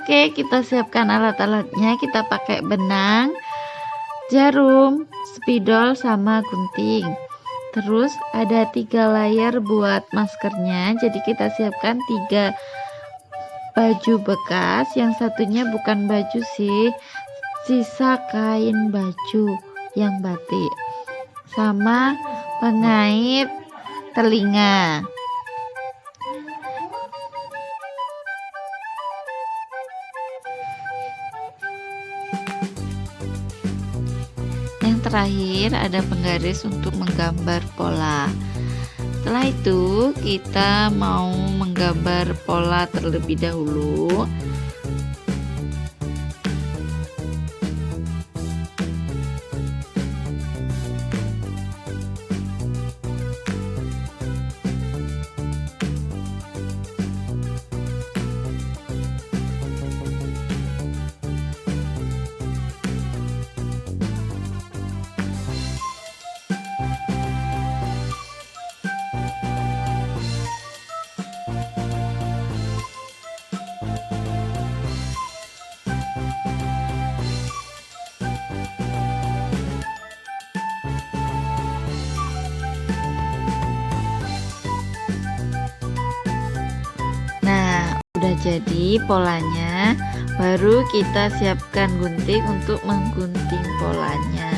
Oke, kita siapkan alat-alatnya. Kita pakai benang, jarum, spidol, sama gunting. Terus ada 3 layer buat maskernya. Jadi kita siapkan 3 baju bekas. Yang satunya bukan baju sih, sisa kain baju yang batik, sama pengait telinga. Yang terakhir ada penggaris untuk menggambar pola. Setelah itu kita mau menggambar pola terlebih dahulu. Udah jadi polanya, baru kita siapkan gunting untuk menggunting polanya.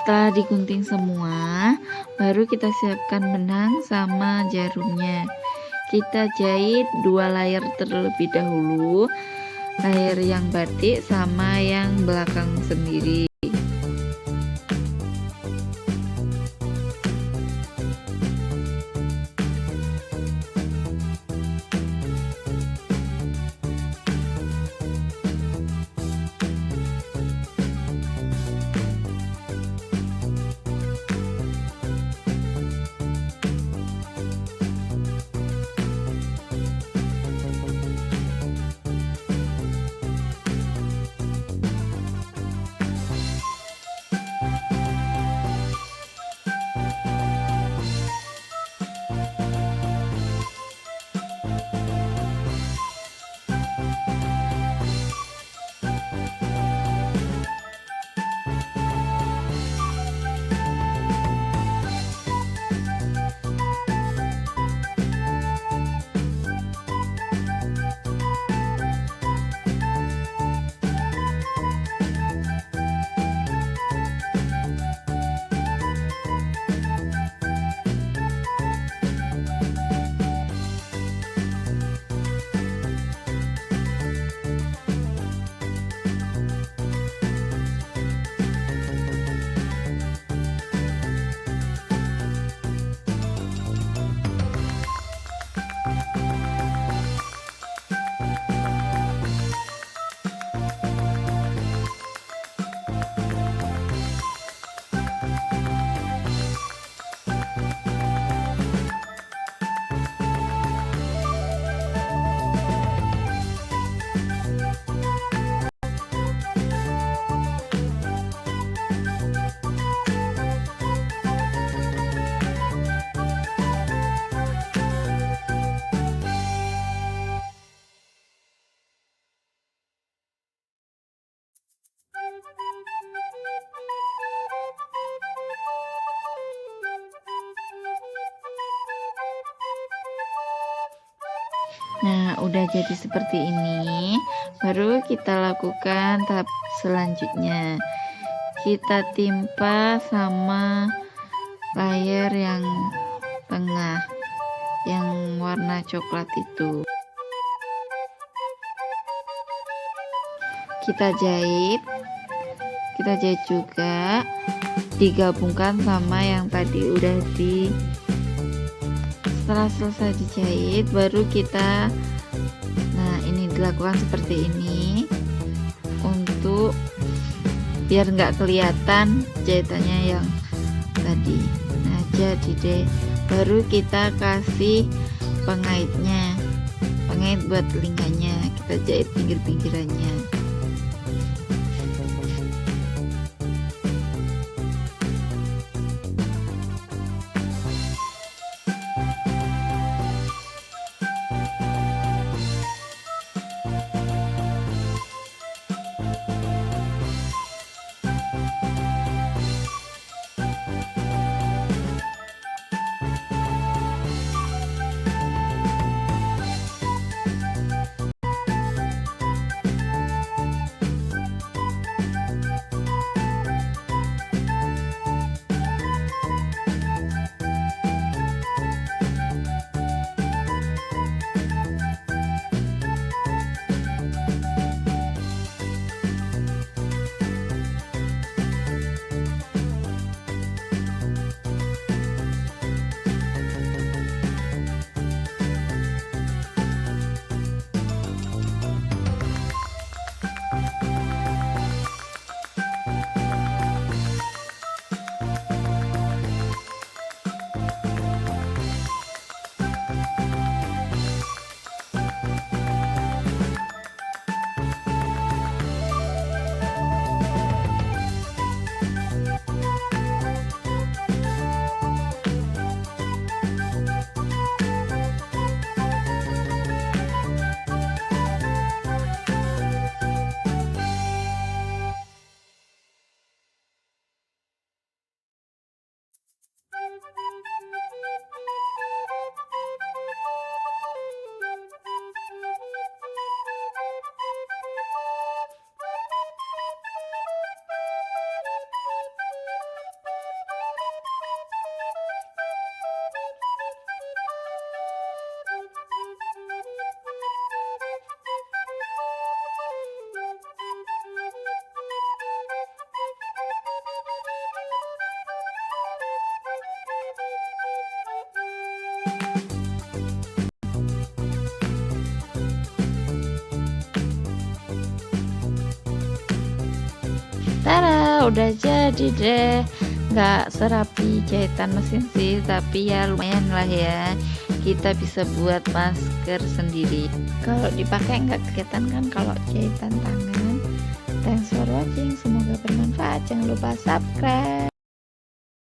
Setelah digunting semua, baru kita siapkan benang sama jarumnya. Kita jahit 2 layer terlebih dahulu, layer yang batik sama yang belakang sendiri. Nah, udah jadi seperti ini, baru kita lakukan tahap selanjutnya. Kita timpa sama layer yang tengah, yang warna coklat itu. Kita jahit juga, digabungkan sama yang tadi udah setelah selesai dijahit, baru kita ini dilakukan seperti ini untuk biar nggak kelihatan jahitannya yang tadi. Nah, jadi deh, baru kita kasih pengait buat telinganya, kita jahit pinggir-pinggirannya. Tada, udah jadi deh. Nggak serapi jahitan mesin sih, tapi ya lumayan lah ya, kita bisa buat masker sendiri. Kalau dipakai nggak kelihatan kan kalau jahitan tangan. Thanks for watching, semoga bermanfaat. Jangan lupa subscribe.